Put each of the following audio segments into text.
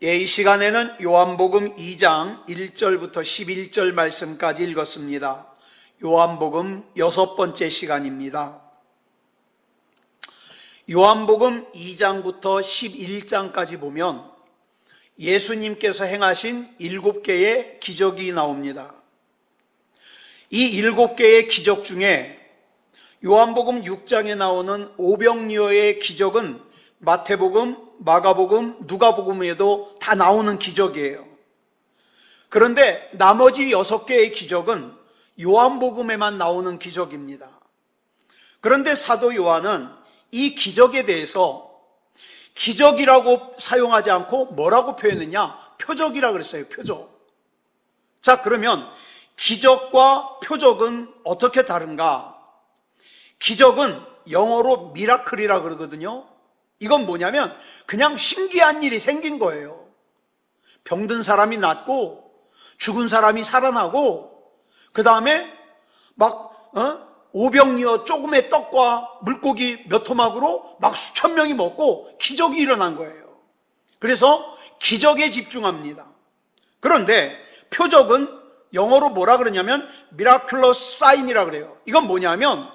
이 시간에는 요한복음 2장 1절부터 11절 말씀까지 읽었습니다. 요한복음 6번째 시간입니다. 요한복음 2장부터 11장까지 보면 예수님께서 행하신 7개의 기적이 나옵니다. 이 7개의 기적 중에 요한복음 6장에 나오는 오병이어의 기적은 마태복음, 마가복음, 누가복음에도 다 나오는 기적이에요. 그런데 나머지 6개의 기적은 요한복음에만 나오는 기적입니다. 그런데 사도 요한은 이 기적에 대해서 기적이라고 사용하지 않고 뭐라고 표현했냐? 표적이라고 그랬어요. 표적. 자, 그러면 기적과 표적은 어떻게 다른가? 기적은 영어로 미라클이라고 그러거든요. 이건 뭐냐면 그냥 신기한 일이 생긴 거예요. 병든 사람이 낫고 죽은 사람이 살아나고 그 다음에 오병이어 조금의 떡과 물고기 몇 토막으로 막 수천 명이 먹고 기적이 일어난 거예요. 그래서 기적에 집중합니다. 그런데 표적은 영어로 뭐라 그러냐면 miraculous sign이라 그래요. 이건 뭐냐면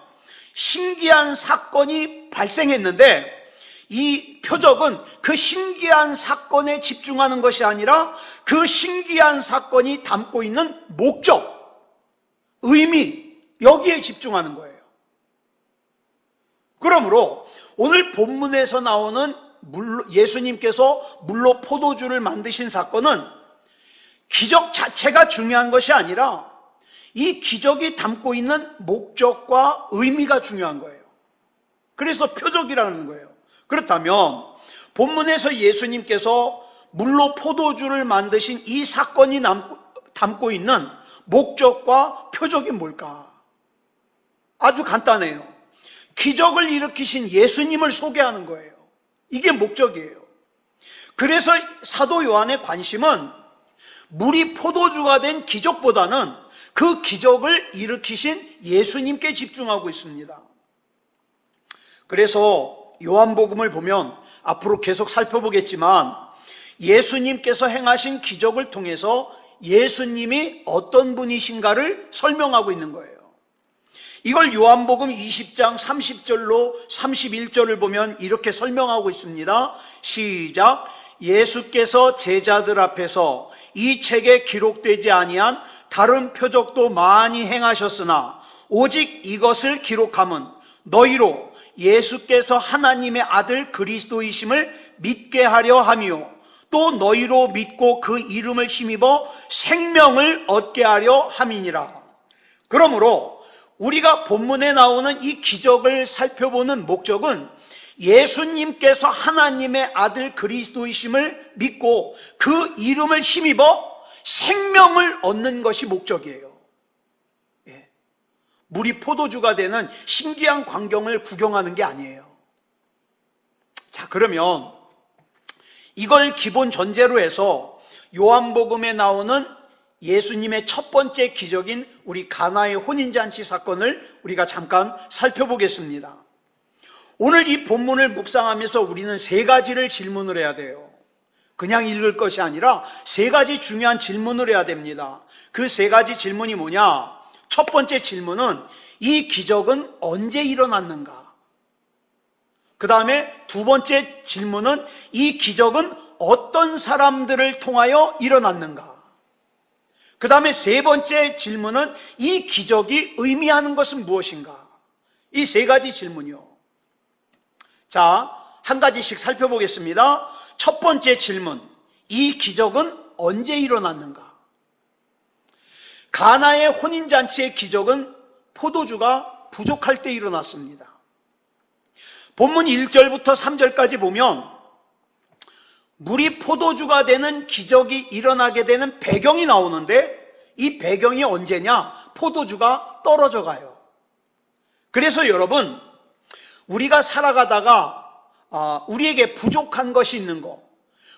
신기한 사건이 발생했는데 이 표적은 그 신기한 사건에 집중하는 것이 아니라 그 신기한 사건이 담고 있는 목적, 의미, 여기에 집중하는 거예요. 그러므로 오늘 본문에서 나오는 예수님께서 물로 포도주를 만드신 사건은 기적 자체가 중요한 것이 아니라 이 기적이 담고 있는 목적과 의미가 중요한 거예요. 그래서 표적이라는 거예요. 그렇다면 본문에서 예수님께서 물로 포도주를 만드신 이 사건이 담고 있는 목적과 표적이 뭘까? 아주 간단해요. 기적을 일으키신 예수님을 소개하는 거예요. 이게 목적이에요. 그래서 사도 요한의 관심은 물이 포도주가 된 기적보다는 그 기적을 일으키신 예수님께 집중하고 있습니다. 그래서 요한복음을 보면 앞으로 계속 살펴보겠지만 예수님께서 행하신 기적을 통해서 예수님이 어떤 분이신가를 설명하고 있는 거예요. 이걸 요한복음 20장 30절로 31절을 보면 이렇게 설명하고 있습니다. 시작. 예수께서 제자들 앞에서 이 책에 기록되지 아니한 다른 표적도 많이 행하셨으나 오직 이것을 기록함은 너희로 예수께서 하나님의 아들 그리스도이심을 믿게 하려 함이요 또 너희로 믿고 그 이름을 힘입어 생명을 얻게 하려 함이니라. 그러므로 우리가 본문에 나오는 이 기적을 살펴보는 목적은 예수님께서 하나님의 아들 그리스도이심을 믿고 그 이름을 힘입어 생명을 얻는 것이 목적이에요. 물이 포도주가 되는 신기한 광경을 구경하는 게 아니에요. 자, 그러면 이걸 기본 전제로 해서 요한복음에 나오는 예수님의 첫 번째 기적인 우리 가나의 혼인잔치 사건을 우리가 잠깐 살펴보겠습니다. 오늘 이 본문을 묵상하면서 우리는 3가지를 질문을 해야 돼요. 그냥 읽을 것이 아니라 3가지 중요한 질문을 해야 됩니다. 그 3가지 질문이 뭐냐? 첫 번째 질문은 이 기적은 언제 일어났는가? 그 다음에 두 번째 질문은 이 기적은 어떤 사람들을 통하여 일어났는가? 그 다음에 세 번째 질문은 이 기적이 의미하는 것은 무엇인가? 이 3가지 질문이요. 자, 한 가지씩 살펴보겠습니다. 첫 번째 질문, 이 기적은 언제 일어났는가? 가나의 혼인잔치의 기적은 포도주가 부족할 때 일어났습니다. 본문 1절부터 3절까지 보면 물이 포도주가 되는 기적이 일어나게 되는 배경이 나오는데 이 배경이 언제냐? 포도주가 떨어져 가요. 그래서 여러분, 우리가 살아가다가 우리에게 부족한 것이 있는 거,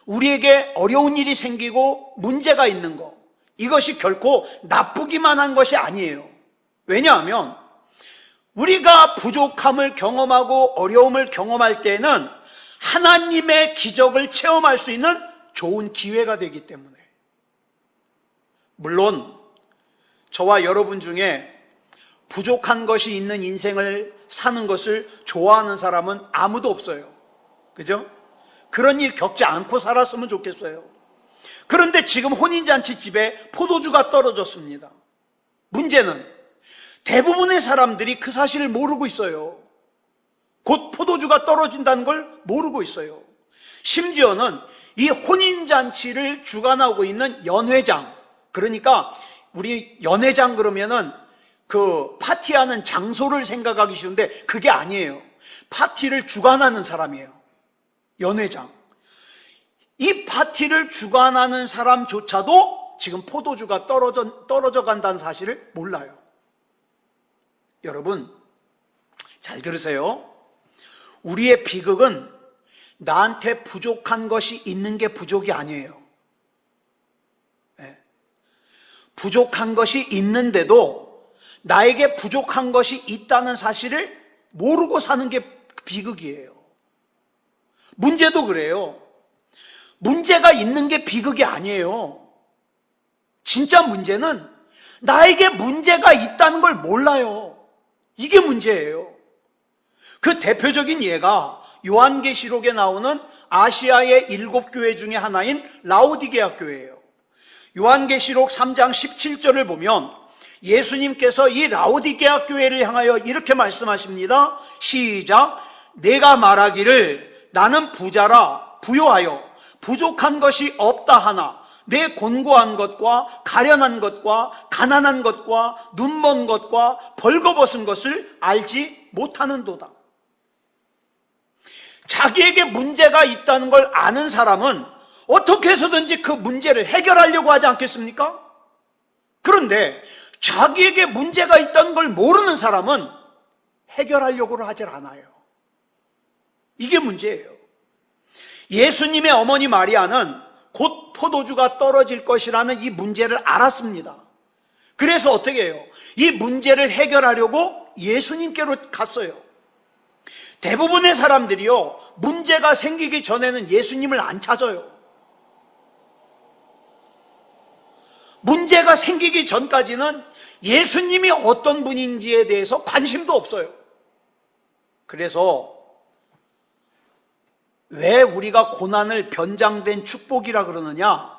우리에게 어려운 일이 생기고 문제가 있는 거, 이것이 결코 나쁘기만 한 것이 아니에요. 왜냐하면 우리가 부족함을 경험하고 어려움을 경험할 때는 하나님의 기적을 체험할 수 있는 좋은 기회가 되기 때문에. 물론 저와 여러분 중에 부족한 것이 있는 인생을 사는 것을 좋아하는 사람은 아무도 없어요. 그죠? 그런 일 겪지 않고 살았으면 좋겠어요. 그런데 지금 혼인잔치 집에 포도주가 떨어졌습니다. 문제는 대부분의 사람들이 그 사실을 모르고 있어요. 곧 포도주가 떨어진다는 걸 모르고 있어요. 심지어는 이 혼인잔치를 주관하고 있는 연회장, 그러니까 우리 연회장 그러면은 그 파티하는 장소를 생각하기 쉬운데 그게 아니에요. 파티를 주관하는 사람이에요. 연회장. 이 파티를 주관하는 사람조차도 지금 포도주가 떨어져 간다는 사실을 몰라요. 여러분, 잘 들으세요. 우리의 비극은 나한테 부족한 것이 있는 게 부족이 아니에요. 부족한 것이 있는데도 나에게 부족한 것이 있다는 사실을 모르고 사는 게 비극이에요. 문제도 그래요. 문제가 있는 게 비극이 아니에요. 진짜 문제는 나에게 문제가 있다는 걸 몰라요. 이게 문제예요. 그 대표적인 예가 요한계시록에 나오는 아시아의 7교회 중에 하나인 라오디게아 교회예요. 요한계시록 3장 17절을 보면 예수님께서 이 라오디게아 교회를 향하여 이렇게 말씀하십니다. 시작. 내가 말하기를 나는 부자라 부요하여 부족한 것이 없다 하나 내 곤고한 것과 가련한 것과 가난한 것과 눈먼 것과 벌거벗은 것을 알지 못하는도다. 자기에게 문제가 있다는 걸 아는 사람은 어떻게 해서든지 그 문제를 해결하려고 하지 않겠습니까? 그런데 자기에게 문제가 있다는 걸 모르는 사람은 해결하려고는 하질 않아요. 이게 문제예요. 예수님의 어머니 마리아는 곧 포도주가 떨어질 것이라는 이 문제를 알았습니다. 그래서 어떻게 해요? 이 문제를 해결하려고 예수님께로 갔어요. 대부분의 사람들이요, 문제가 생기기 전에는 예수님을 안 찾아요. 문제가 생기기 전까지는 예수님이 어떤 분인지에 대해서 관심도 없어요. 그래서 왜 우리가 고난을 변장된 축복이라 그러느냐?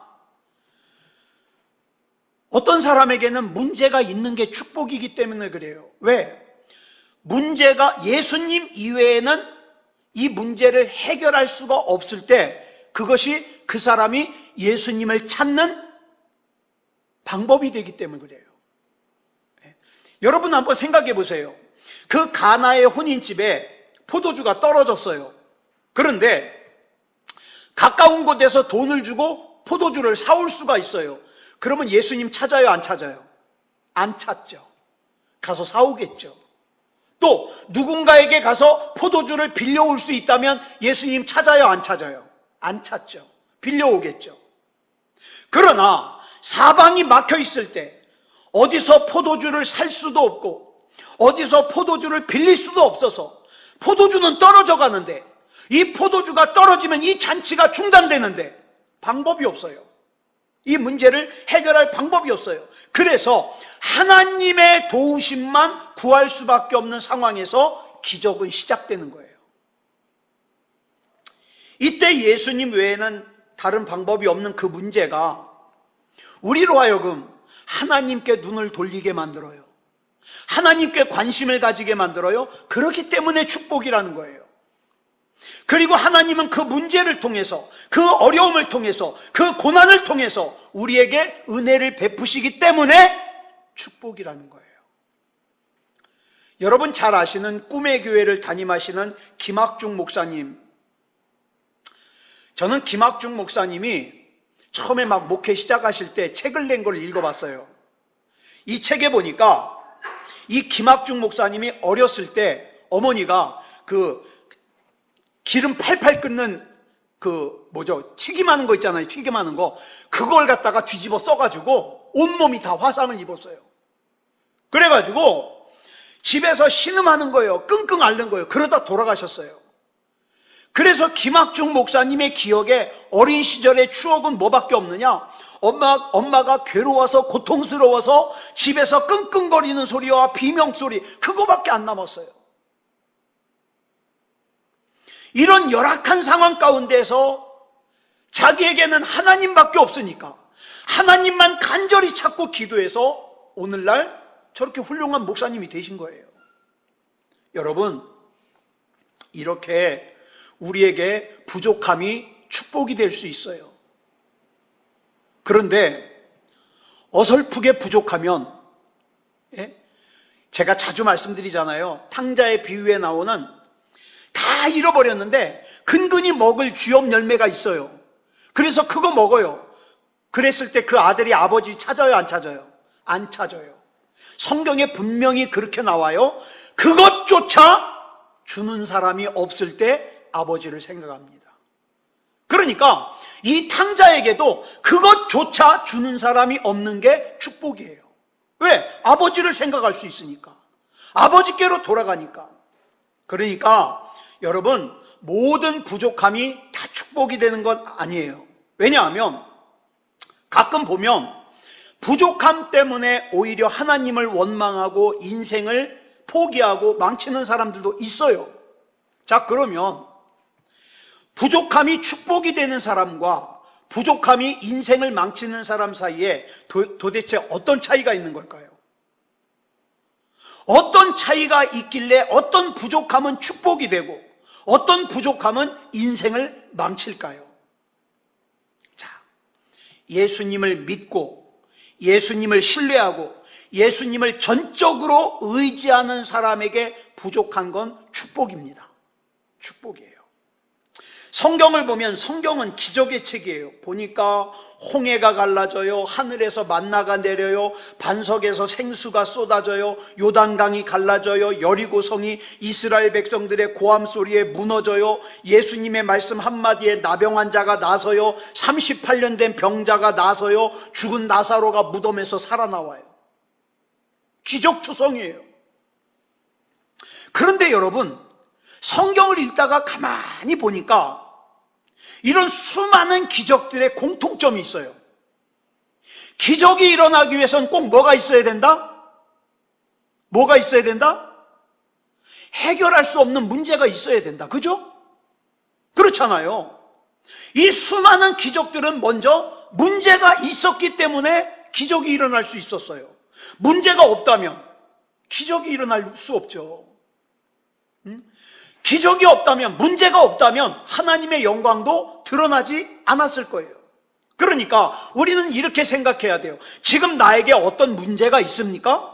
어떤 사람에게는 문제가 있는 게 축복이기 때문에 그래요. 왜? 문제가 예수님 이외에는 이 문제를 해결할 수가 없을 때 그것이 그 사람이 예수님을 찾는 방법이 되기 때문에 그래요. 여러분 한번 생각해 보세요. 그 가나의 혼인집에 포도주가 떨어졌어요. 그런데 가까운 곳에서 돈을 주고 포도주를 사올 수가 있어요. 그러면 예수님 찾아요, 안 찾아요? 안 찾죠. 가서 사오겠죠. 또 누군가에게 가서 포도주를 빌려올 수 있다면 예수님 찾아요, 안 찾아요? 안 찾죠. 빌려오겠죠. 그러나 사방이 막혀 있을 때 어디서 포도주를 살 수도 없고 어디서 포도주를 빌릴 수도 없어서 포도주는 떨어져 가는데 이 포도주가 떨어지면 이 잔치가 중단되는데 방법이 없어요. 이 문제를 해결할 방법이 없어요. 그래서 하나님의 도우심만 구할 수밖에 없는 상황에서 기적은 시작되는 거예요. 이때 예수님 외에는 다른 방법이 없는 그 문제가 우리로 하여금 하나님께 눈을 돌리게 만들어요. 하나님께 관심을 가지게 만들어요. 그렇기 때문에 축복이라는 거예요. 그리고 하나님은 그 문제를 통해서, 그 어려움을 통해서, 그 고난을 통해서 우리에게 은혜를 베푸시기 때문에 축복이라는 거예요. 여러분 잘 아시는 꿈의 교회를 담임하시는 김학중 목사님, 저는 김학중 목사님이 처음에 막 목회 시작하실 때 책을 낸 걸 읽어봤어요. 이 책에 보니까 이 김학중 목사님이 어렸을 때 어머니가 그 기름 팔팔 끓는 튀김하는 거 있잖아요. 튀김하는 거. 그걸 갖다가 뒤집어 써가지고 온몸이 다 화상을 입었어요. 그래가지고 집에서 신음하는 거예요. 끙끙 앓는 거예요. 그러다 돌아가셨어요. 그래서 김학중 목사님의 기억에 어린 시절의 추억은 뭐밖에 없느냐? 엄마가 괴로워서 고통스러워서 집에서 끙끙거리는 소리와 비명소리, 그거밖에 안 남았어요. 이런 열악한 상황 가운데서 자기에게는 하나님밖에 없으니까 하나님만 간절히 찾고 기도해서 오늘날 저렇게 훌륭한 목사님이 되신 거예요. 여러분, 이렇게 우리에게 부족함이 축복이 될 수 있어요. 그런데 어설프게 부족하면, 제가 자주 말씀드리잖아요. 탕자의 비유에 나오는 다 잃어버렸는데 근근히 먹을 쥐업 열매가 있어요. 그래서 그거 먹어요. 그랬을 때 그 아들이 아버지 찾아요, 안 찾아요? 안 찾아요. 성경에 분명히 그렇게 나와요. 그것조차 주는 사람이 없을 때 아버지를 생각합니다. 그러니까 이 탕자에게도 그것조차 주는 사람이 없는 게 축복이에요. 왜? 아버지를 생각할 수 있으니까. 아버지께로 돌아가니까. 그러니까 여러분, 모든 부족함이 다 축복이 되는 건 아니에요. 왜냐하면 가끔 보면 부족함 때문에 오히려 하나님을 원망하고 인생을 포기하고 망치는 사람들도 있어요. 자, 그러면 부족함이 축복이 되는 사람과 부족함이 인생을 망치는 사람 사이에 도대체 어떤 차이가 있는 걸까요? 어떤 차이가 있길래 어떤 부족함은 축복이 되고 어떤 부족함은 인생을 망칠까요? 자, 예수님을 믿고 예수님을 신뢰하고 예수님을 전적으로 의지하는 사람에게 부족한 건 축복입니다. 축복이에요. 성경을 보면 성경은 기적의 책이에요. 보니까 홍해가 갈라져요. 하늘에서 만나가 내려요. 반석에서 생수가 쏟아져요. 요단강이 갈라져요. 여리고성이 이스라엘 백성들의 고함 소리에 무너져요. 예수님의 말씀 한마디에 나병 환자가 나서요. 38년 된 병자가 나서요. 죽은 나사로가 무덤에서 살아나와요. 기적투성이에요. 그런데 여러분, 성경을 읽다가 가만히 보니까 이런 수많은 기적들의 공통점이 있어요. 기적이 일어나기 위해서는 꼭 뭐가 있어야 된다? 뭐가 있어야 된다? 해결할 수 없는 문제가 있어야 된다. 그죠? 그렇잖아요. 이 수많은 기적들은 먼저 문제가 있었기 때문에 기적이 일어날 수 있었어요. 문제가 없다면 기적이 일어날 수 없죠. 기적이 없다면, 문제가 없다면 하나님의 영광도 드러나지 않았을 거예요. 그러니까 우리는 이렇게 생각해야 돼요. 지금 나에게 어떤 문제가 있습니까?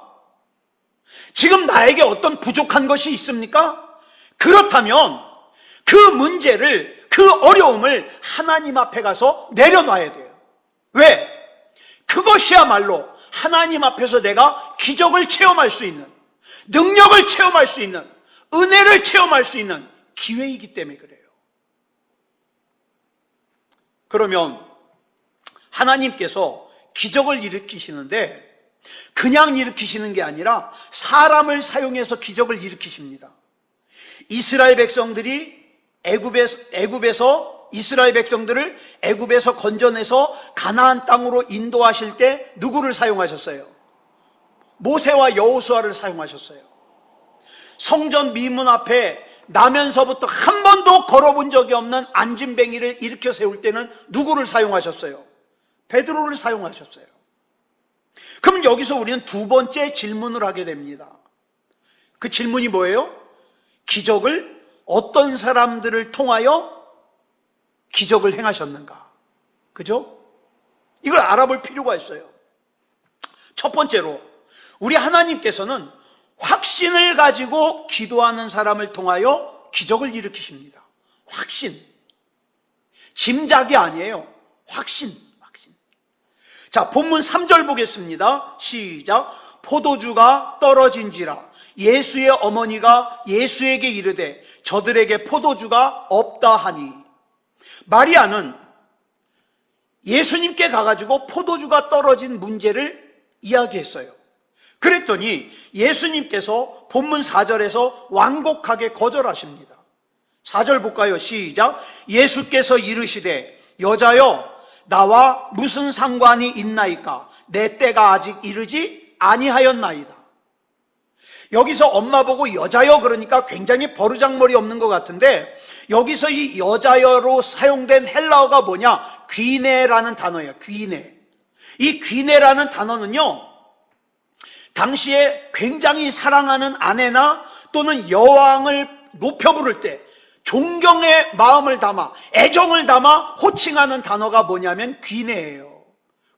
지금 나에게 어떤 부족한 것이 있습니까? 그렇다면 그 문제를, 그 어려움을 하나님 앞에 가서 내려놔야 돼요. 왜? 그것이야말로 하나님 앞에서 내가 기적을 체험할 수 있는, 능력을 체험할 수 있는, 은혜를 체험할 수 있는 기회이기 때문에 그래요. 그러면 하나님께서 기적을 일으키시는데 그냥 일으키시는 게 아니라 사람을 사용해서 기적을 일으키십니다. 이스라엘 백성들이 애굽에서 이스라엘 백성들을 애굽에서 건져내서 가나안 땅으로 인도하실 때 누구를 사용하셨어요? 모세와 여호수아를 사용하셨어요. 성전 미문 앞에 나면서부터 한 번도 걸어본 적이 없는 안진뱅이를 일으켜 세울 때는 누구를 사용하셨어요? 베드로를 사용하셨어요. 그럼 여기서 우리는 두 번째 질문을 하게 됩니다. 그 질문이 뭐예요? 기적을 어떤 사람들을 통하여 기적을 행하셨는가? 그죠? 이걸 알아볼 필요가 있어요. 첫 번째로 우리 하나님께서는 확신을 가지고 기도하는 사람을 통하여 기적을 일으키십니다. 확신. 짐작이 아니에요. 확신. 자, 본문 3절 보겠습니다. 시작. 포도주가 떨어진지라 예수의 어머니가 예수에게 이르되 저들에게 포도주가 없다 하니. 마리아는 예수님께 가가지고 포도주가 떨어진 문제를 이야기했어요. 그랬더니 예수님께서 본문 4절에서 완곡하게 거절하십니다. 4절 볼까요? 시작. 예수께서 이르시되 여자여 나와 무슨 상관이 있나이까? 내 때가 아직 이르지 아니하였나이다. 여기서 엄마 보고 여자여 그러니까 굉장히 버르장머리 없는 것 같은데, 여기서 이 여자여로 사용된 헬라어가 뭐냐? 귀네라는 단어예요. 귀네. 이 귀네라는 단어는요, 당시에 굉장히 사랑하는 아내나 또는 여왕을 높여 부를 때 존경의 마음을 담아, 애정을 담아 호칭하는 단어가 뭐냐면 귀네예요.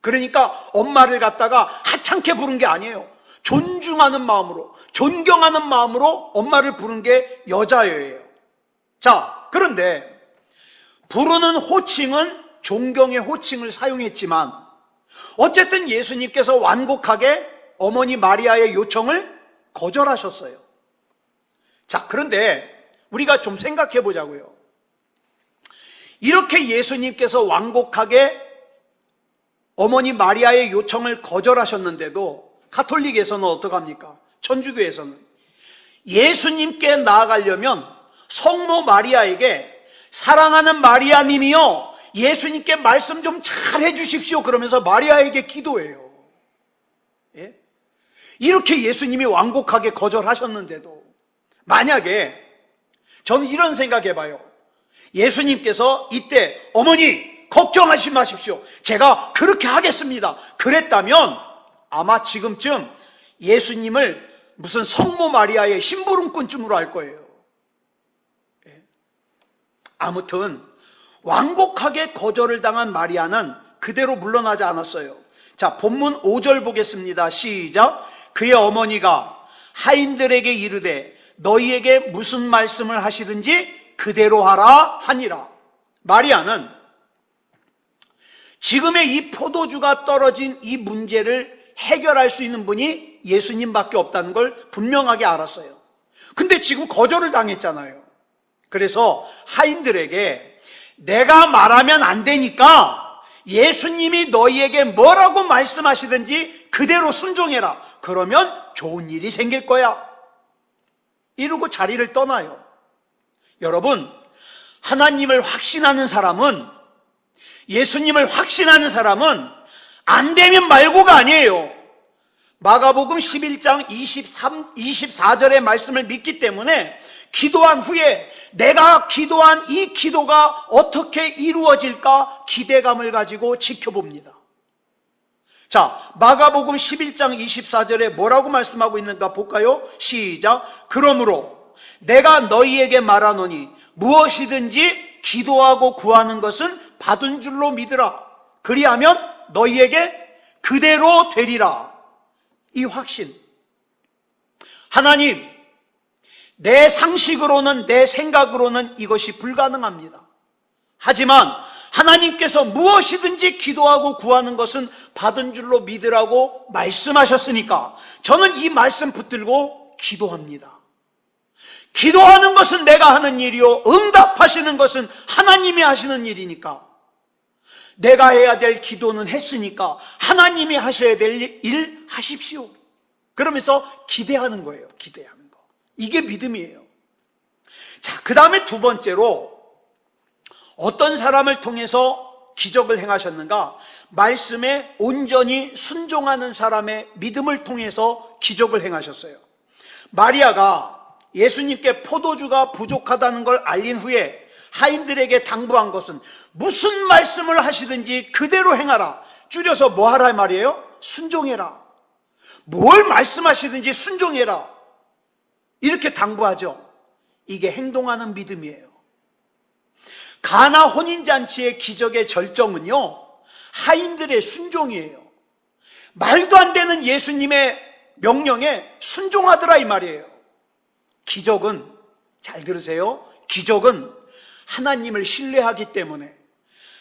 그러니까 엄마를 갖다가 하찮게 부른 게 아니에요. 존중하는 마음으로, 존경하는 마음으로 엄마를 부른 게 여자여예요. 자, 그런데 부르는 호칭은 존경의 호칭을 사용했지만 어쨌든 예수님께서 완곡하게 어머니 마리아의 요청을 거절하셨어요. 자, 그런데 우리가 좀 생각해 보자고요. 이렇게 예수님께서 완곡하게 어머니 마리아의 요청을 거절하셨는데도 가톨릭에서는 어떡합니까? 천주교에서는 예수님께 나아가려면 성모 마리아에게 사랑하는 마리아님이요, 예수님께 말씀 좀 잘 해주십시오 그러면서 마리아에게 기도해요. 예? 이렇게 예수님이 완곡하게 거절하셨는데도 만약에 저는 이런 생각해봐요. 예수님께서 이때 어머니 걱정하지 마십시오, 제가 그렇게 하겠습니다 그랬다면 아마 지금쯤 예수님을 무슨 성모 마리아의 심부름꾼쯤으로 할 거예요. 아무튼 완곡하게 거절을 당한 마리아는 그대로 물러나지 않았어요. 자, 본문 5절 보겠습니다. 시작. 그의 어머니가 하인들에게 이르되 너희에게 무슨 말씀을 하시든지 그대로 하라 하니라. 마리아는 지금의 이 포도주가 떨어진 이 문제를 해결할 수 있는 분이 예수님밖에 없다는 걸 분명하게 알았어요. 근데 지금 거절을 당했잖아요. 그래서 하인들에게 내가 말하면 안 되니까 예수님이 너희에게 뭐라고 말씀하시든지 그대로 순종해라. 그러면 좋은 일이 생길 거야. 이러고 자리를 떠나요. 여러분, 하나님을 확신하는 사람은, 예수님을 확신하는 사람은 안 되면 말고가 아니에요. 마가복음 11장 24절의 말씀을 믿기 때문에 기도한 후에 내가 기도한 이 기도가 어떻게 이루어질까 기대감을 가지고 지켜봅니다. 자, 마가복음 11장 24절에 뭐라고 말씀하고 있는가 볼까요? 시작. 그러므로 내가 너희에게 말하노니 무엇이든지 기도하고 구하는 것은 받은 줄로 믿으라. 그리하면 너희에게 그대로 되리라. 이 확신. 하나님, 내 상식으로는, 내 생각으로는 이것이 불가능합니다. 하지만 하나님께서 무엇이든지 기도하고 구하는 것은 받은 줄로 믿으라고 말씀하셨으니까 저는 이 말씀 붙들고 기도합니다. 기도하는 것은 내가 하는 일이요, 응답하시는 것은 하나님이 하시는 일이니까 내가 해야 될 기도는 했으니까 하나님이 하셔야 될 일 하십시오. 그러면서 기대하는 거예요. 기대하는 거. 이게 믿음이에요. 자, 그 다음에 두 번째로 어떤 사람을 통해서 기적을 행하셨는가? 말씀에 온전히 순종하는 사람의 믿음을 통해서 기적을 행하셨어요. 마리아가 예수님께 포도주가 부족하다는 걸 알린 후에 하인들에게 당부한 것은 무슨 말씀을 하시든지 그대로 행하라. 줄여서 뭐 하라 말이에요? 순종해라. 뭘 말씀하시든지 순종해라. 이렇게 당부하죠. 이게 행동하는 믿음이에요. 가나 혼인잔치의 기적의 절정은요, 하인들의 순종이에요. 말도 안 되는 예수님의 명령에 순종하더라 이 말이에요. 기적은, 잘 들으세요, 기적은 하나님을 신뢰하기 때문에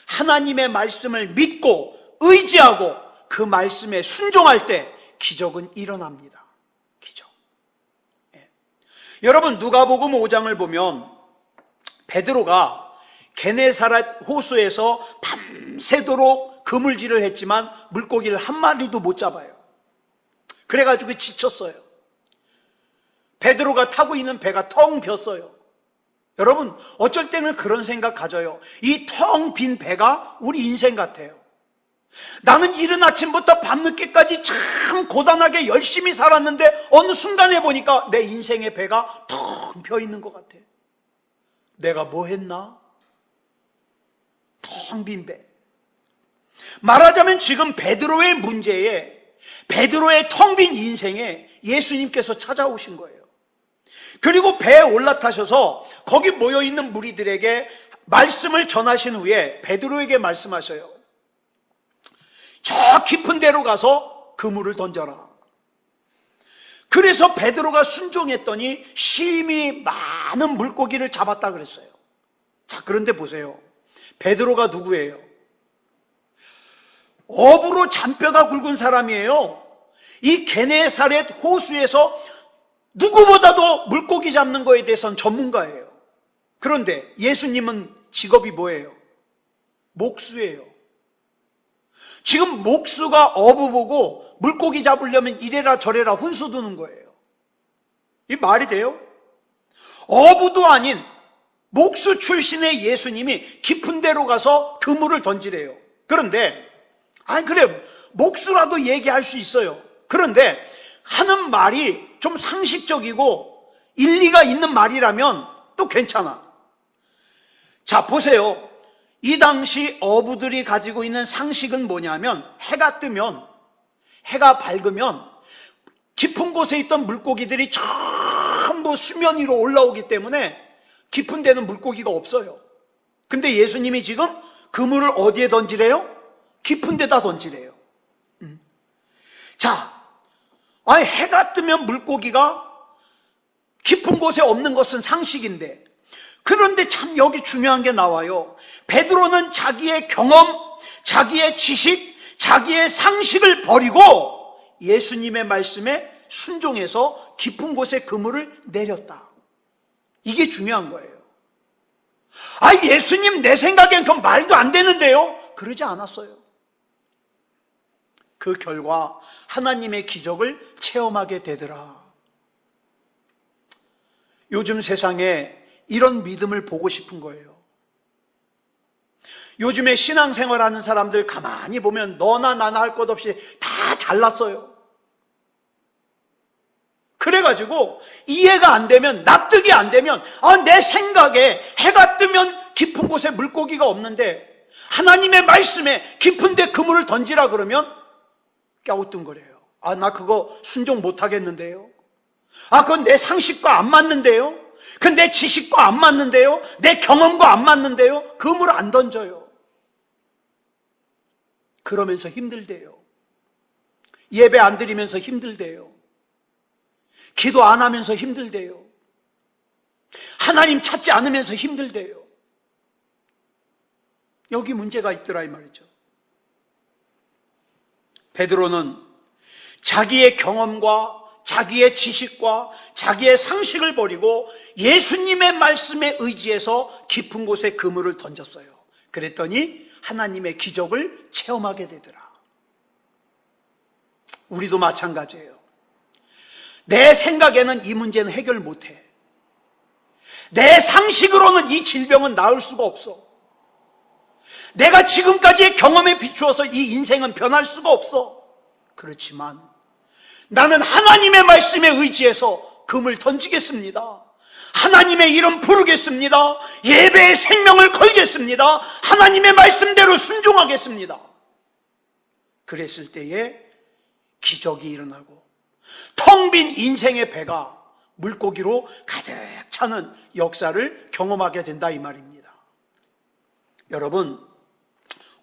하나님의 말씀을 믿고 의지하고 그 말씀에 순종할 때 기적은 일어납니다. 기적. 예. 여러분, 누가복음 5장을 보면 베드로가 게네사렛 호수에서 밤새도록 그물질을 했지만 물고기를 한 마리도 못 잡아요. 그래가지고 지쳤어요. 베드로가 타고 있는 배가 텅 비었어요. 여러분, 어쩔 때는 그런 생각 가져요. 이 텅 빈 배가 우리 인생 같아요. 나는 이른 아침부터 밤늦게까지 참 고단하게 열심히 살았는데 어느 순간에 보니까 내 인생의 배가 텅 벼 있는 것 같아. 내가 뭐 했나? 텅 빈 배. 말하자면 지금 베드로의 문제에, 베드로의 텅 빈 인생에 예수님께서 찾아오신 거예요. 그리고 배에 올라타셔서 거기 모여있는 무리들에게 말씀을 전하신 후에 베드로에게 말씀하셔요. 저 깊은 데로 가서 그물을 던져라. 그래서 베드로가 순종했더니 심히 많은 물고기를 잡았다 그랬어요. 자, 그런데 보세요. 베드로가 누구예요? 어부로 잔뼈가 굵은 사람이에요. 이 게네사렛 호수에서 누구보다도 물고기 잡는 거에 대해서는 전문가예요. 그런데 예수님은 직업이 뭐예요? 목수예요. 지금 목수가 어부 보고 물고기 잡으려면 이래라 저래라 훈수 두는 거예요. 이 말이 돼요? 어부도 아닌 목수 출신의 예수님이 깊은 데로 가서 그물을 던지래요. 그런데 그래, 목수라도 얘기할 수 있어요. 그런데 하는 말이 좀 상식적이고 일리가 있는 말이라면 또 괜찮아. 자, 보세요. 이 당시 어부들이 가지고 있는 상식은 뭐냐면 해가 뜨면, 해가 밝으면 깊은 곳에 있던 물고기들이 전부 수면 위로 올라오기 때문에 깊은 데는 물고기가 없어요. 근데 예수님이 지금 그물을 어디에 던지래요? 깊은 데다 던지래요. 자, 해가 뜨면 물고기가 깊은 곳에 없는 것은 상식인데, 그런데 참 여기 중요한 게 나와요. 베드로는 자기의 경험, 자기의 지식, 자기의 상식을 버리고 예수님의 말씀에 순종해서 깊은 곳에 그물을 내렸다. 이게 중요한 거예요. 예수님, 내 생각엔 그건 말도 안 되는데요? 그러지 않았어요. 그 결과 하나님의 기적을 체험하게 되더라. 요즘 세상에 이런 믿음을 보고 싶은 거예요. 요즘에 신앙생활하는 사람들 가만히 보면 너나 나나 할 것 없이 다 잘났어요. 그래가지고 이해가 안 되면, 납득이 안 되면, 내 생각에 해가 뜨면 깊은 곳에 물고기가 없는데 하나님의 말씀에 깊은 데 그물을 던지라 그러면 갸우뚱거려요. 나 그거 순종 못 하겠는데요. 그건 내 상식과 안 맞는데요. 그건 내 지식과 안 맞는데요. 내 경험과 안 맞는데요. 그물 안 던져요. 그러면서 힘들대요. 예배 안 드리면서 힘들대요. 기도 안 하면서 힘들대요. 하나님 찾지 않으면서 힘들대요. 여기 문제가 있더라 이 말이죠. 베드로는 자기의 경험과 자기의 지식과 자기의 상식을 버리고 예수님의 말씀에 의지해서 깊은 곳에 그물을 던졌어요. 그랬더니 하나님의 기적을 체험하게 되더라. 우리도 마찬가지예요. 내 생각에는 이 문제는 해결 못해. 내 상식으로는 이 질병은 나을 수가 없어. 내가 지금까지의 경험에 비추어서 이 인생은 변할 수가 없어. 그렇지만 나는 하나님의 말씀에 의지해서 금을 던지겠습니다. 하나님의 이름 부르겠습니다. 예배의 생명을 걸겠습니다. 하나님의 말씀대로 순종하겠습니다. 그랬을 때에 기적이 일어나고 텅 빈 인생의 배가 물고기로 가득 차는 역사를 경험하게 된다 이 말입니다. 여러분,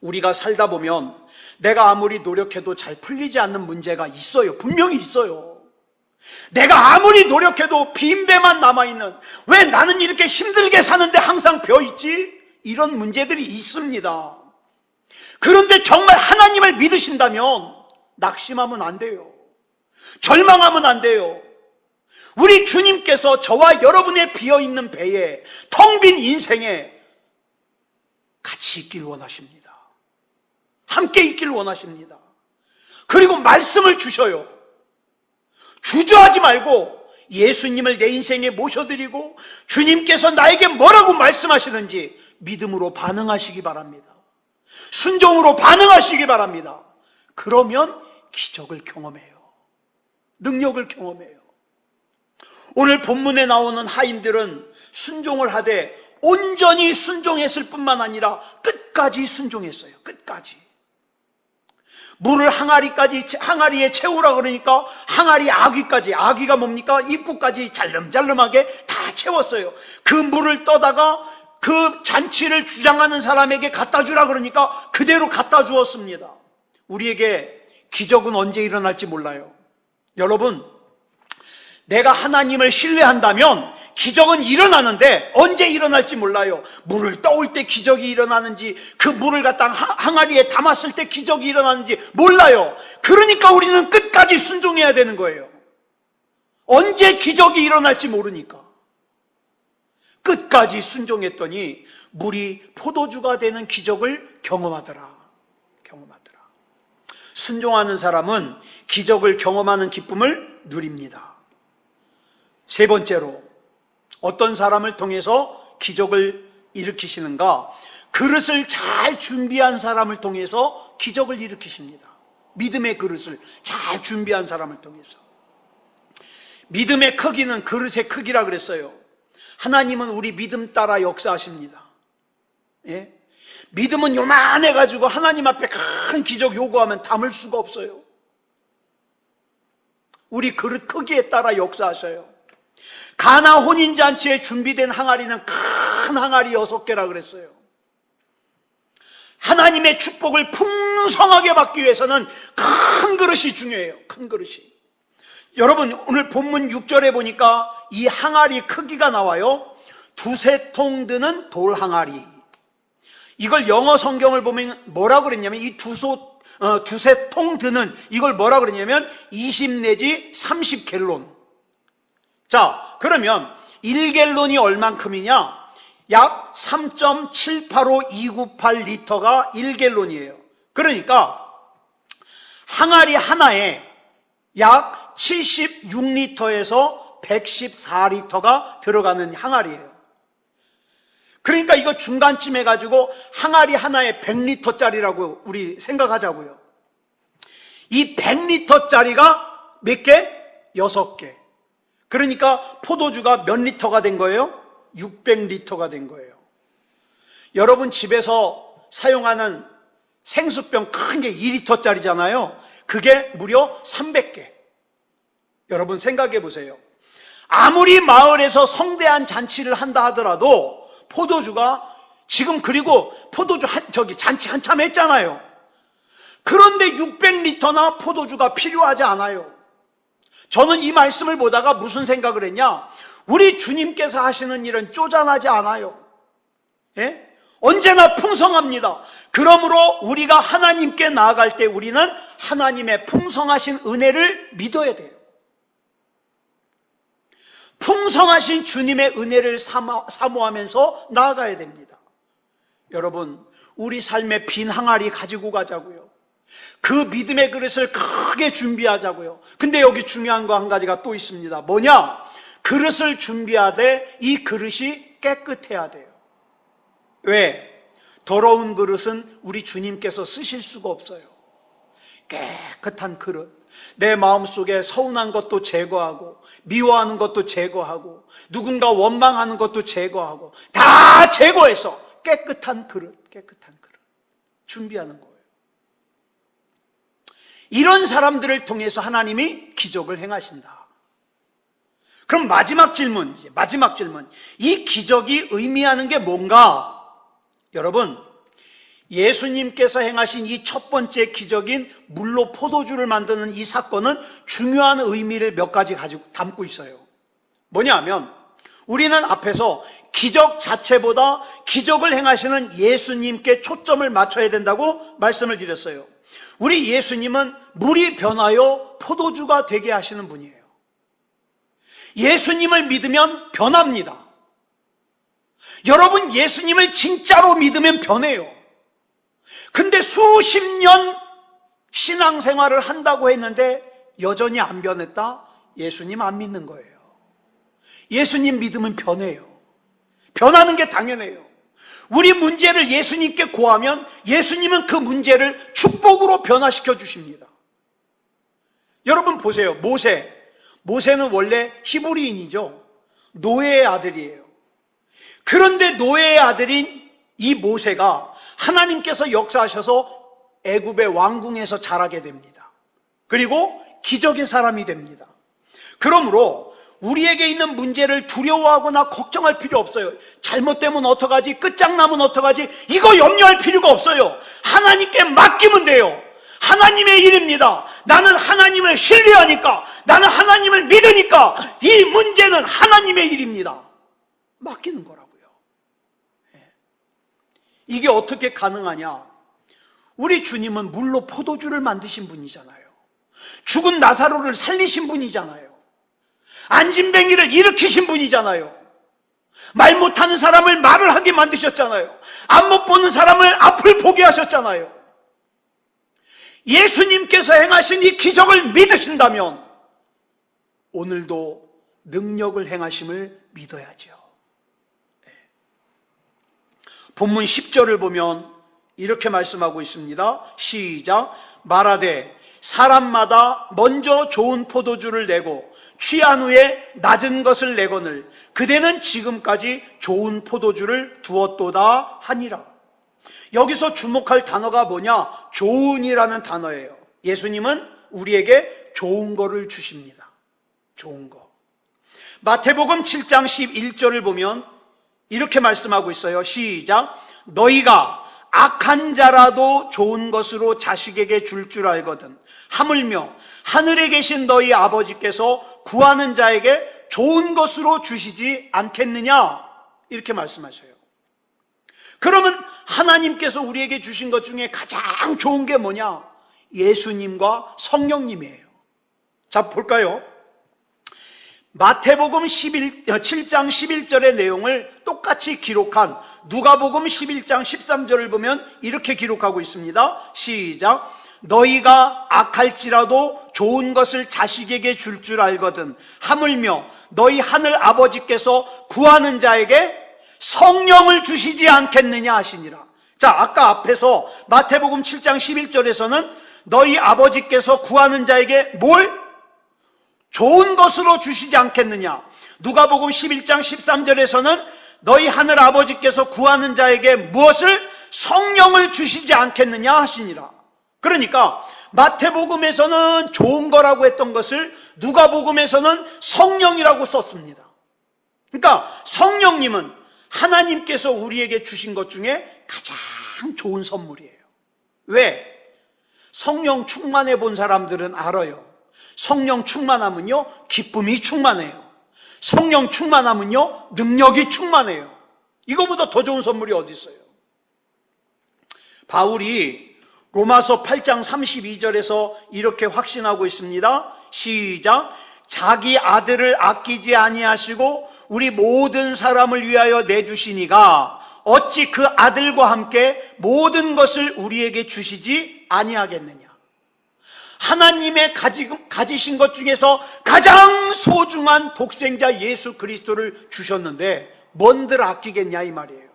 우리가 살다 보면 내가 아무리 노력해도 잘 풀리지 않는 문제가 있어요. 분명히 있어요. 내가 아무리 노력해도 빈 배만 남아있는, 왜 나는 이렇게 힘들게 사는데 항상 벼있지? 이런 문제들이 있습니다. 그런데 정말 하나님을 믿으신다면 낙심하면 안 돼요. 절망하면 안 돼요. 우리 주님께서 저와 여러분의 비어있는 배에, 텅 빈 인생에 같이 있길 원하십니다. 함께 있길 원하십니다. 그리고 말씀을 주셔요. 주저하지 말고 예수님을 내 인생에 모셔드리고 주님께서 나에게 뭐라고 말씀하시는지 믿음으로 반응하시기 바랍니다. 순종으로 반응하시기 바랍니다. 그러면 기적을 경험해요. 능력을 경험해요. 오늘 본문에 나오는 하인들은 순종을 하되 온전히 순종했을 뿐만 아니라 끝까지 순종했어요. 끝까지. 물을 항아리에 채우라 그러니까 항아리 아귀까지, 아귀가 뭡니까? 입구까지 잘름잘름하게 다 채웠어요. 그 물을 떠다가 그 잔치를 주장하는 사람에게 갖다 주라 그러니까 그대로 갖다 주었습니다. 우리에게 기적은 언제 일어날지 몰라요. 여러분, 내가 하나님을 신뢰한다면 기적은 일어나는데 언제 일어날지 몰라요. 물을 떠올 때 기적이 일어나는지, 그 물을 갖다 항아리에 담았을 때 기적이 일어나는지 몰라요. 그러니까 우리는 끝까지 순종해야 되는 거예요. 언제 기적이 일어날지 모르니까. 끝까지 순종했더니 물이 포도주가 되는 기적을 경험하더라. 순종하는 사람은 기적을 경험하는 기쁨을 누립니다. 세 번째로, 어떤 사람을 통해서 기적을 일으키시는가? 그릇을 잘 준비한 사람을 통해서 기적을 일으키십니다. 믿음의 그릇을 잘 준비한 사람을 통해서. 믿음의 크기는 그릇의 크기라 그랬어요. 하나님은 우리 믿음 따라 역사하십니다. 예? 믿음은 요만해가지고 하나님 앞에 큰 기적 요구하면 담을 수가 없어요. 우리 그릇 크기에 따라 역사하셔요. 가나 혼인잔치에 준비된 항아리는 큰 항아리 6개라 그랬어요. 하나님의 축복을 풍성하게 받기 위해서는 큰 그릇이 중요해요. 큰 그릇이. 여러분, 오늘 본문 6절에 보니까 이 항아리 크기가 나와요. 2-3통 드는 돌 항아리. 이걸 영어 성경을 보면 뭐라 그랬냐면, 이 2-3통 드는 이걸 뭐라 그랬냐면 20 내지 30갤론. 자, 그러면 1갤론이 얼만큼이냐? 약 3.785-298리터가 1갤론이에요. 그러니까 항아리 하나에 약 76리터에서 114리터가 들어가는 항아리예요. 그러니까 이거 중간쯤 해가지고 항아리 하나에 100리터짜리라고 우리 생각하자고요. 이 100리터짜리가 몇 개? 6개. 그러니까 포도주가 몇 리터가 된 거예요? 600리터가 된 거예요. 여러분 집에서 사용하는 생수병 큰 게 2리터짜리잖아요. 그게 무려 300개. 여러분 생각해 보세요. 아무리 마을에서 성대한 잔치를 한다 하더라도 포도주가 지금, 그리고 포도주 잔치 한참 했잖아요. 그런데 600리터나 포도주가 필요하지 않아요. 저는 이 말씀을 보다가 무슨 생각을 했냐? 우리 주님께서 하시는 일은 쪼잔하지 않아요. 예? 언제나 풍성합니다. 그러므로 우리가 하나님께 나아갈 때 우리는 하나님의 풍성하신 은혜를 믿어야 돼요. 풍성하신 주님의 은혜를 사모하면서 나아가야 됩니다. 여러분, 우리 삶의 빈 항아리 가지고 가자고요. 그 믿음의 그릇을 크게 준비하자고요. 근데 여기 중요한 거 한 가지가 또 있습니다. 뭐냐? 그릇을 준비하되 이 그릇이 깨끗해야 돼요. 왜? 더러운 그릇은 우리 주님께서 쓰실 수가 없어요. 깨끗한 그릇. 내 마음속에 서운한 것도 제거하고, 미워하는 것도 제거하고, 누군가 원망하는 것도 제거하고, 다 제거해서 깨끗한 그릇 준비하는 거예요. 이런 사람들을 통해서 하나님이 기적을 행하신다. 그럼 마지막 질문. 이 기적이 의미하는 게 뭔가? 여러분, 예수님께서 행하신 이 첫 번째 기적인 물로 포도주를 만드는 이 사건은 중요한 의미를 몇 가지 가지고 담고 있어요. 뭐냐면, 우리는 앞에서 기적 자체보다 기적을 행하시는 예수님께 초점을 맞춰야 된다고 말씀을 드렸어요. 우리 예수님은 물이 변하여 포도주가 되게 하시는 분이에요. 예수님을 믿으면 변합니다. 여러분, 예수님을 진짜로 믿으면 변해요. 근데 수십 년 신앙생활을 한다고 했는데 여전히 안 변했다? 예수님 안 믿는 거예요. 예수님 믿으면 변해요. 변하는 게 당연해요. 우리 문제를 예수님께 고하면 예수님은 그 문제를 축복으로 변화시켜 주십니다. 여러분 보세요. 모세는 원래 히브리인이죠. 노예의 아들이에요. 그런데 노예의 아들인 이 모세가 하나님께서 역사하셔서 애굽의 왕궁에서 자라게 됩니다. 그리고 기적의 사람이 됩니다. 그러므로 우리에게 있는 문제를 두려워하거나 걱정할 필요 없어요. 잘못되면 어떡하지? 끝장나면 어떡하지? 이거 염려할 필요가 없어요. 하나님께 맡기면 돼요. 하나님의 일입니다. 나는 하나님을 신뢰하니까, 나는 하나님을 믿으니까 이 문제는 하나님의 일입니다. 맡기는 거라고요. 이게 어떻게 가능하냐? 우리 주님은 물로 포도주를 만드신 분이잖아요. 죽은 나사로를 살리신 분이잖아요. 안진뱅이를 일으키신 분이잖아요. 말 못하는 사람을 말을 하게 만드셨잖아요. 앞 못 보는 사람을 앞을 보게 하셨잖아요. 예수님께서 행하신 이 기적을 믿으신다면 오늘도 능력을 행하심을 믿어야죠. 본문 10절을 보면 이렇게 말씀하고 있습니다. 시작. 말하되 사람마다 먼저 좋은 포도주를 내고 취한 후에 낮은 것을 내거늘 그대는 지금까지 좋은 포도주를 두었도다 하니라. 여기서 주목할 단어가 뭐냐? 좋은이라는 단어예요. 예수님은 우리에게 좋은 거를 주십니다. 좋은 거. 마태복음 7장 11절을 보면 이렇게 말씀하고 있어요. 시작. 너희가 악한 자라도 좋은 것으로 자식에게 줄 알거든 하물며 하늘에 계신 너희 아버지께서 구하는 자에게 좋은 것으로 주시지 않겠느냐? 이렇게 말씀하셔요. 그러면 하나님께서 우리에게 주신 것 중에 가장 좋은 게 뭐냐? 예수님과 성령님이에요. 자, 볼까요? 마태복음 7장 11절의 내용을 똑같이 기록한 누가복음 11장 13절을 보면 이렇게 기록하고 있습니다. 시작. 너희가 악할지라도 좋은 것을 자식에게 줄 알거든 하물며 너희 하늘 아버지께서 구하는 자에게 성령을 주시지 않겠느냐 하시니라. 자, 아까 앞에서 마태복음 7장 11절에서는 너희 아버지께서 구하는 자에게 뭘? 좋은 것으로 주시지 않겠느냐. 누가복음 11장 13절에서는 너희 하늘 아버지께서 구하는 자에게 무엇을? 성령을 주시지 않겠느냐 하시니라. 그러니까 마태복음에서는 좋은 거라고 했던 것을 누가복음에서는 성령이라고 썼습니다. 그러니까 성령님은 하나님께서 우리에게 주신 것 중에 가장 좋은 선물이에요. 왜? 성령 충만해 본 사람들은 알아요. 성령 충만하면요, 기쁨이 충만해요. 성령 충만하면요, 능력이 충만해요. 이거보다 더 좋은 선물이 어디 있어요? 바울이 로마서 8장 32절에서 이렇게 확신하고 있습니다. 시작. 자기 아들을 아끼지 아니하시고 우리 모든 사람을 위하여 내주시니가 어찌 그 아들과 함께 모든 것을 우리에게 주시지 아니하겠느냐. 하나님의 가지신 것 중에서 가장 소중한 독생자 예수 그리스도를 주셨는데 뭔들 아끼겠냐 이 말이에요.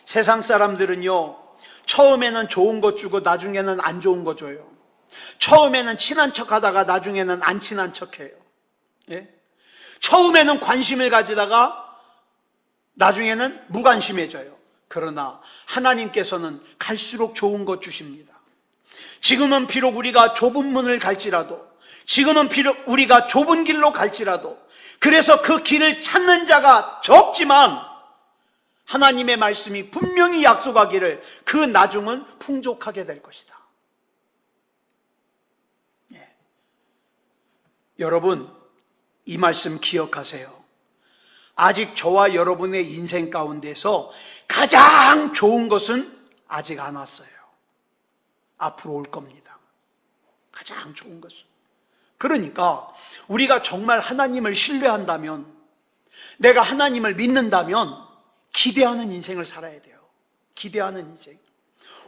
세상 사람들은요, 처음에는 좋은 것 주고 나중에는 안 좋은 거 줘요. 처음에는 친한 척 하다가 나중에는 안 친한 척 해요. 예? 처음에는 관심을 가지다가 나중에는 무관심해져요. 그러나 하나님께서는 갈수록 좋은 것 주십니다. 지금은 비록 우리가 좁은 문을 갈지라도, 지금은 비록 우리가 좁은 길로 갈지라도, 그래서 그 길을 찾는 자가 적지만 하나님의 말씀이 분명히 약속하기를 그 나중은 풍족하게 될 것이다. 예. 여러분, 이 말씀 기억하세요. 아직 저와 여러분의 인생 가운데서 가장 좋은 것은 아직 안 왔어요. 앞으로 올 겁니다. 가장 좋은 것은. 그러니까 우리가 정말 하나님을 신뢰한다면, 내가 하나님을 믿는다면 기대하는 인생을 살아야 돼요. 기대하는 인생.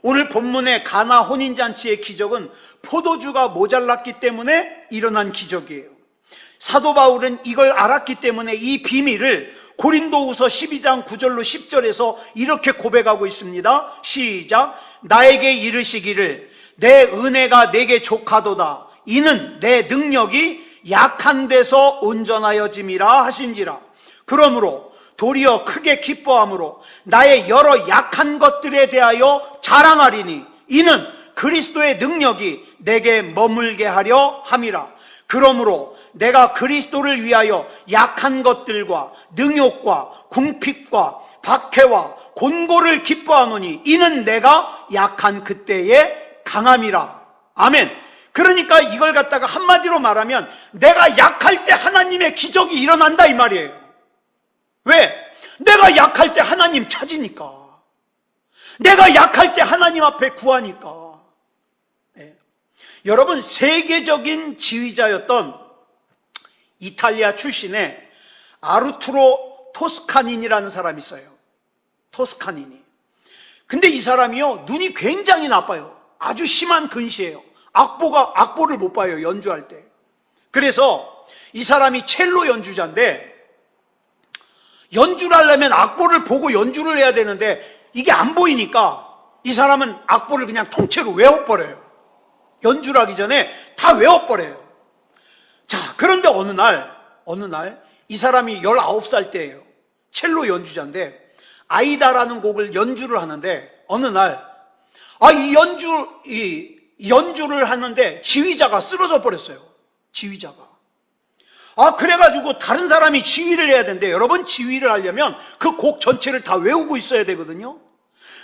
오늘 본문의 가나 혼인잔치의 기적은 포도주가 모자랐기 때문에 일어난 기적이에요. 사도 바울은 이걸 알았기 때문에 이 비밀을 고린도후서 12장 9절로 10절에서 이렇게 고백하고 있습니다. 시작. 나에게 이르시기를 내 은혜가 내게 족하도다. 이는 내 능력이 약한 데서 온전하여짐이라 하신지라. 그러므로 도리어 크게 기뻐함으로 나의 여러 약한 것들에 대하여 자랑하리니 이는 그리스도의 능력이 내게 머물게 하려 함이라. 그러므로 내가 그리스도를 위하여 약한 것들과 능욕과 궁핍과 박해와 곤고를 기뻐하노니 이는 내가 약한 그때에 강함이라. 아멘. 그러니까 이걸 갖다가 한마디로 말하면 내가 약할 때 하나님의 기적이 일어난다 이 말이에요. 왜? 내가 약할 때 하나님 찾으니까. 내가 약할 때 하나님 앞에 구하니까. 네. 여러분, 세계적인 지휘자였던 이탈리아 출신의 아르투로 토스카니니라는 사람이 있어요. 토스카니니. 근데 이 사람이요, 눈이 굉장히 나빠요. 아주 심한 근시예요. 악보를 못 봐요, 연주할 때. 그래서 이 사람이 첼로 연주자인데 연주를 하려면 악보를 보고 연주를 해야 되는데 이게 안 보이니까 이 사람은 악보를 그냥 통째로 외워버려요. 연주를 하기 전에 다 외워버려요. 자, 그런데 어느 날 이 사람이 19살 때예요. 첼로 연주자인데 아이다라는 곡을 연주를 하는데 어느 날 이 연주를 하는데 지휘자가 쓰러져 버렸어요. 지휘자가. 그래가지고 다른 사람이 지휘를 해야 되는데 여러분, 지휘를 하려면 그 곡 전체를 다 외우고 있어야 되거든요.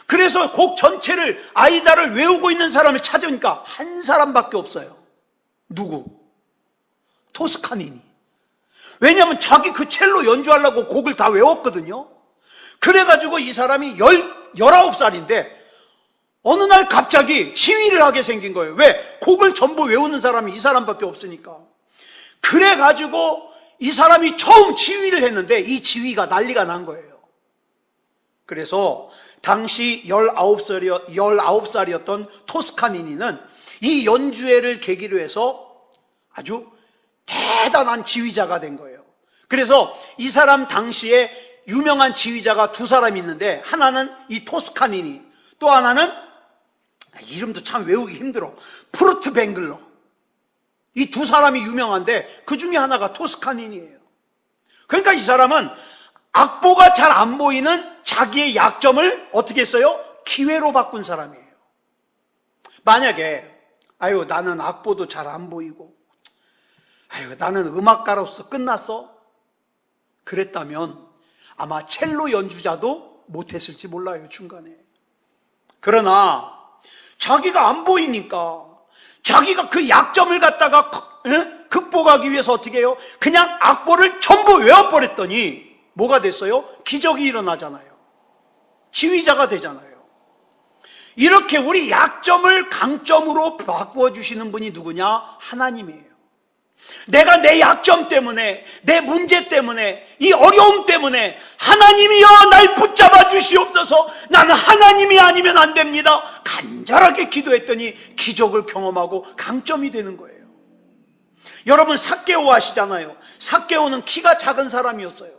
그래서 곡 전체를 아이다를 외우고 있는 사람을 찾으니까 한 사람밖에 없어요. 누구? 토스카니니. 왜냐하면 자기 그 첼로 연주하려고 곡을 다 외웠거든요. 그래가지고 이 사람이 19살인데 어느 날 갑자기 지휘를 하게 생긴 거예요. 왜? 곡을 전부 외우는 사람이 이 사람밖에 없으니까. 그래가지고 이 사람이 처음 지휘를 했는데 이 지휘가 난리가 난 거예요. 그래서 당시 19살이었던 토스카니니는 이 연주회를 계기로 해서 아주 대단한 지휘자가 된 거예요. 그래서 이 사람 당시에 유명한 지휘자가 두 사람이 있는데 하나는 이 토스카니니, 또 하나는 이름도 참 외우기 힘들어. 프루트뱅글러. 이 두 사람이 유명한데 그 중에 하나가 토스카니니예요. 그러니까 이 사람은 악보가 잘 안 보이는 자기의 약점을 어떻게 했어요? 기회로 바꾼 사람이에요. 만약에 나는 악보도 잘 안 보이고 나는 음악가로서 끝났어? 그랬다면 아마 첼로 연주자도 못했을지 몰라요, 중간에. 그러나 자기가 안 보이니까 자기가 그 약점을 갖다가 극복하기 위해서 어떻게 해요? 그냥 악보를 전부 외워버렸더니 뭐가 됐어요? 기적이 일어나잖아요. 지휘자가 되잖아요. 이렇게 우리 약점을 강점으로 바꿔주시는 분이 누구냐? 하나님이에요. 내가 내 약점 때문에, 내 문제 때문에, 이 어려움 때문에 하나님이여 날 붙잡아 주시옵소서, 나는 하나님이 아니면 안 됩니다, 간절하게 기도했더니 기적을 경험하고 강점이 되는 거예요. 여러분, 삭개오 아시잖아요. 삭개오는 키가 작은 사람이었어요.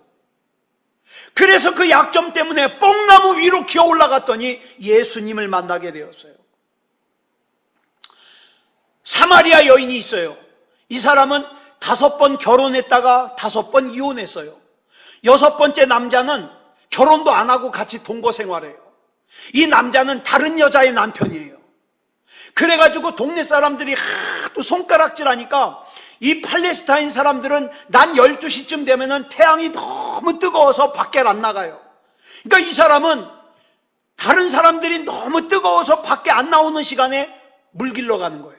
그래서 그 약점 때문에 뽕나무 위로 기어 올라갔더니 예수님을 만나게 되었어요. 사마리아 여인이 있어요. 이 사람은 5번 결혼했다가 5번 이혼했어요. 6번째 남자는 결혼도 안 하고 같이 동거 생활해요. 이 남자는 다른 여자의 남편이에요. 그래가지고 동네 사람들이 하도 손가락질하니까 이 팔레스타인 사람들은 낮 12시쯤 되면은 태양이 너무 뜨거워서 밖에 안 나가요. 그러니까 이 사람은 다른 사람들이 너무 뜨거워서 밖에 안 나오는 시간에 물 길러 가는 거예요.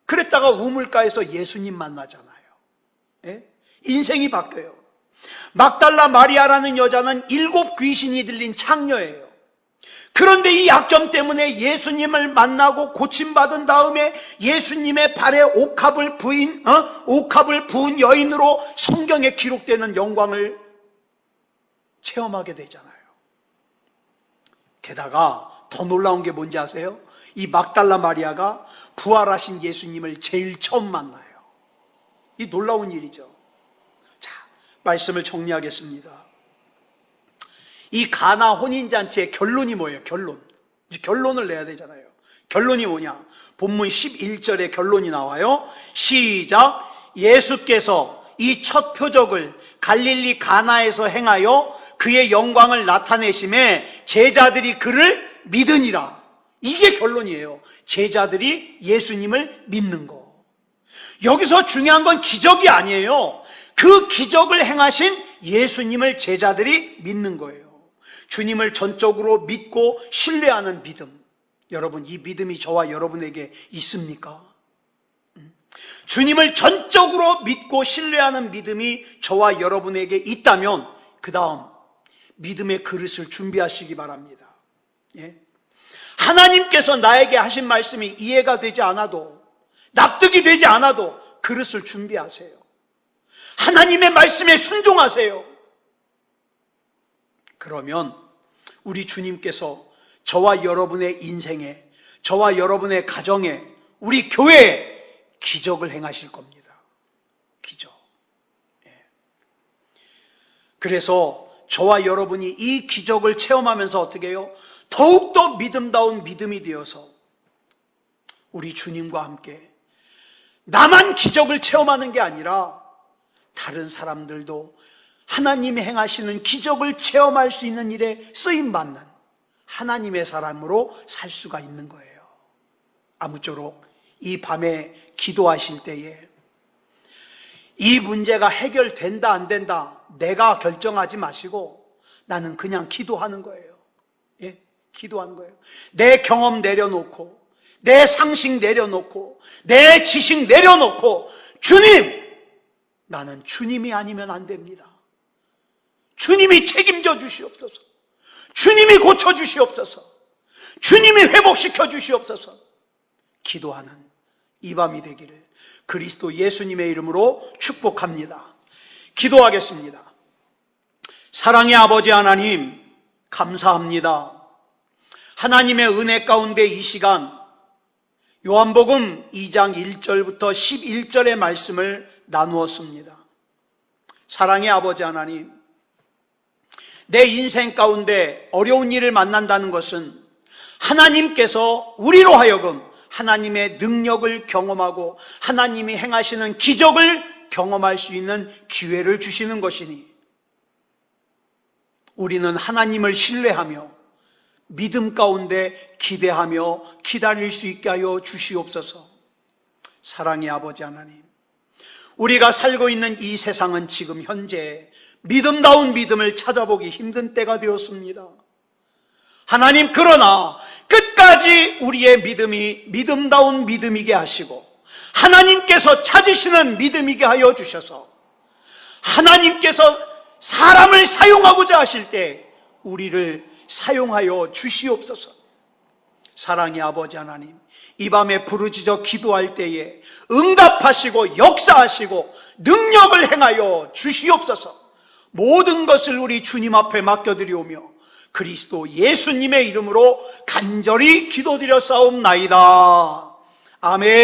그랬다가 우물가에서 예수님 만나잖아요. 예? 인생이 바뀌어요. 막달라 마리아라는 여자는 7 귀신이 들린 창녀예요. 그런데 이 약점 때문에 예수님을 만나고 고침받은 다음에 예수님의 발에 옥합을 부은 여인으로 성경에 기록되는 영광을 체험하게 되잖아요. 게다가 더 놀라운 게 뭔지 아세요? 이 막달라 마리아가 부활하신 예수님을 제일 처음 만나요. 이 놀라운 일이죠. 자, 말씀을 정리하겠습니다. 이 가나 혼인잔치의 결론이 뭐예요? 이제 결론을 내야 되잖아요. 결론이 뭐냐? 본문 11절에 결론이 나와요. 시작. 예수께서 이 첫 표적을 갈릴리 가나에서 행하여 그의 영광을 나타내심에 제자들이 그를 믿으니라. 이게 결론이에요. 제자들이 예수님을 믿는 거. 여기서 중요한 건 기적이 아니에요. 그 기적을 행하신 예수님을 제자들이 믿는 거예요. 주님을 전적으로 믿고 신뢰하는 믿음. 여러분, 이 믿음이 저와 여러분에게 있습니까? 주님을 전적으로 믿고 신뢰하는 믿음이 저와 여러분에게 있다면 그 다음 믿음의 그릇을 준비하시기 바랍니다. 예? 하나님께서 나에게 하신 말씀이 이해가 되지 않아도, 납득이 되지 않아도 그릇을 준비하세요. 하나님의 말씀에 순종하세요. 그러면 우리 주님께서 저와 여러분의 인생에, 저와 여러분의 가정에, 우리 교회에 기적을 행하실 겁니다. 기적. 예. 그래서 저와 여러분이 이 기적을 체험하면서 어떻게 해요? 더욱더 믿음다운 믿음이 되어서 우리 주님과 함께 나만 기적을 체험하는 게 아니라 다른 사람들도 하나님이 행하시는 기적을 체험할 수 있는 일에 쓰임받는 하나님의 사람으로 살 수가 있는 거예요. 아무쪼록 이 밤에 기도하실 때에 이 문제가 해결된다 안 된다 내가 결정하지 마시고 나는 그냥 기도하는 거예요. 예, 기도하는 거예요. 내 경험 내려놓고, 내 상식 내려놓고, 내 지식 내려놓고, 주님, 나는 주님이 아니면 안 됩니다. 주님이 책임져 주시옵소서. 주님이 고쳐 주시옵소서. 주님이 회복시켜 주시옵소서. 기도하는 이 밤이 되기를 그리스도 예수님의 이름으로 축복합니다. 기도하겠습니다. 사랑의 아버지 하나님, 감사합니다. 하나님의 은혜 가운데 이 시간 요한복음 2장 1절부터 11절의 말씀을 나누었습니다. 사랑의 아버지 하나님, 내 인생 가운데 어려운 일을 만난다는 것은 하나님께서 우리로 하여금 하나님의 능력을 경험하고 하나님이 행하시는 기적을 경험할 수 있는 기회를 주시는 것이니 우리는 하나님을 신뢰하며 믿음 가운데 기대하며 기다릴 수 있게 하여 주시옵소서. 사랑의 아버지 하나님, 우리가 살고 있는 이 세상은 지금 현재 믿음다운 믿음을 찾아보기 힘든 때가 되었습니다. 하나님, 그러나 끝까지 우리의 믿음이 믿음다운 믿음이게 하시고 하나님께서 찾으시는 믿음이게 하여 주셔서 하나님께서 사람을 사용하고자 하실 때 우리를 사용하여 주시옵소서. 사랑의 아버지 하나님, 이 밤에 부르짖어 기도할 때에 응답하시고 역사하시고 능력을 행하여 주시옵소서. 모든 것을 우리 주님 앞에 맡겨드리오며 그리스도 예수님의 이름으로 간절히 기도드려 싸움나이다. 아멘.